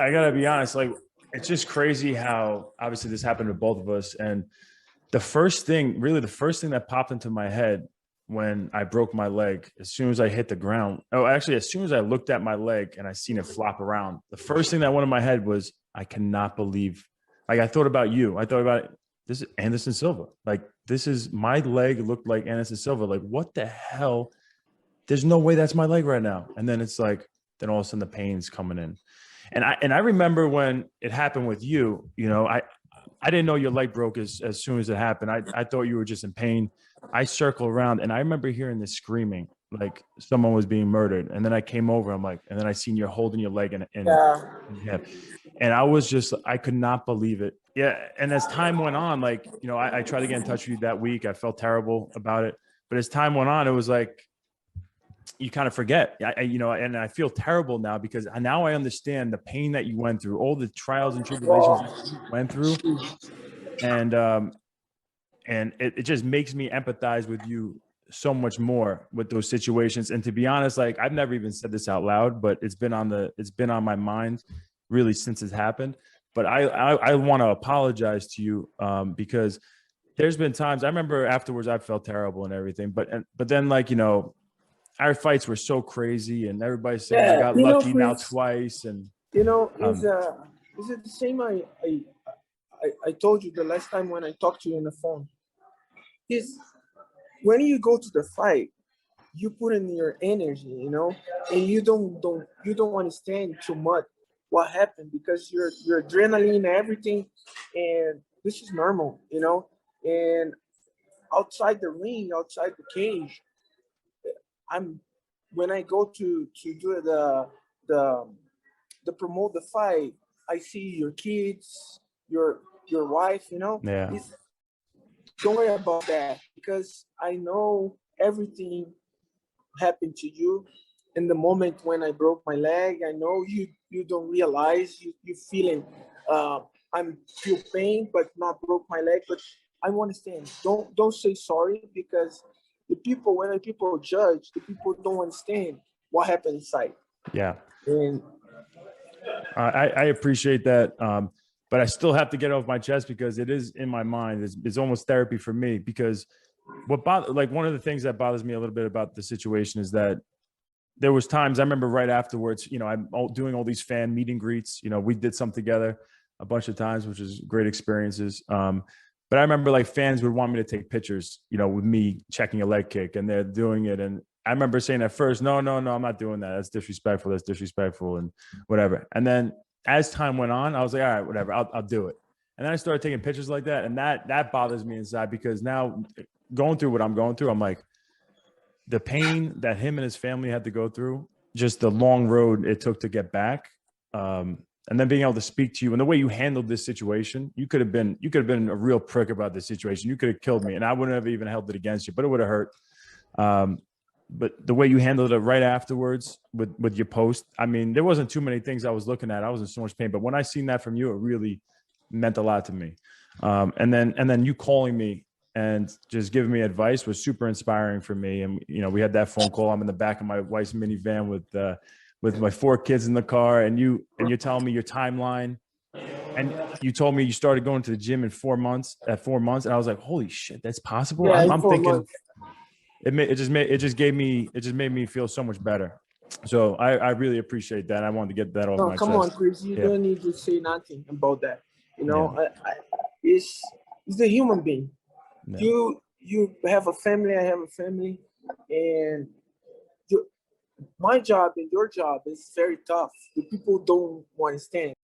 I gotta be honest, like it's just crazy how obviously this happened to both of us. And the first thing that popped into my head when I broke my leg, as soon as I hit the ground, oh, actually, as soon as I looked at my leg and I seen it flop around, the first thing that went in my head was, I cannot believe, like, I thought about you. I thought about it. This is Anderson Silva. Like, this is my leg looked like Anderson Silva. Like, what the hell? There's no way that's my leg right now. And then it's like, then all of a sudden the pain's coming in. And I remember when it happened with you, I didn't know your leg broke as soon as it happened. I thought you were just in pain. I circle around and I remember hearing this screaming, like someone was being murdered. And then I came over, I'm like, and then I seen you holding your leg Yeah. and I was just, I could not believe it. Yeah. And as time went on, like, I tried to get in touch with you that week. I felt terrible about it. But as time went on, it was like, you kind of forget, and I feel terrible now because now I understand the pain that you went through, all the trials and tribulations that you went through. And it just makes me empathize with you so much more with those situations. And to be honest, like I've never even said this out loud, but it's been on my mind really since it's happened. But I want to apologize to you because there's been times I remember afterwards I felt terrible and everything, but then like, our fights were so crazy and everybody's saying I got lucky now twice. And is it the same I told you the last time when I talked to you on the phone? Is when you go to the fight, you put in your energy, and you don't understand too much what happened because your adrenaline, everything, and this is normal, and outside the ring, outside the cage, when I go to do the promote the fight, I see your kids, your wife, yeah, don't worry about that because I know everything happened to you in the moment when I broke my leg. I know you don't realize you feeling I'm feel pain but not broke my leg, but I understand. Don't say sorry because when people judge, the people don't understand what happened inside. yeah. And I appreciate that. But I still have to get off my chest because it is in my mind. It's almost therapy for me because one of the things that bothers me a little bit about the situation is that there was times I remember right afterwards, I'm doing all these fan meet and greets. We did some together a bunch of times, which is great experiences. But I remember like fans would want me to take pictures, with me checking a leg kick and they're doing it. And I remember saying at first, no, I'm not doing that. That's disrespectful and whatever. And then as time went on, I was like, all right, whatever, I'll do it. And then I started taking pictures like that. And that bothers me inside because now going through what I'm going through, I'm like, the pain that him and his family had to go through, just the long road it took to get back. And then being able to speak to you and the way you handled this situation, you could have been a real prick about this situation. You could have killed me and I wouldn't have even held it against you, but it would have hurt. But the way you handled it right afterwards with your post, I mean, there wasn't too many things I was looking at. I was in so much pain, but when I seen that from you, it really meant a lot to me. And then you calling me and just giving me advice was super inspiring for me. And, we had that phone call. I'm in the back of my wife's minivan with my 4 kids in the car and you're telling me your timeline. And you told me you started going to the gym in 4 months. And I was like, holy shit, that's possible. yeah, I'm thinking months. it just made me feel so much better. So I really appreciate that. I wanted to get that off my chest. Come on, Chris. You don't need to say nothing about that. It's the human being. Yeah. You have a family. I have a family, and my job and your job is very tough. The people don't understand.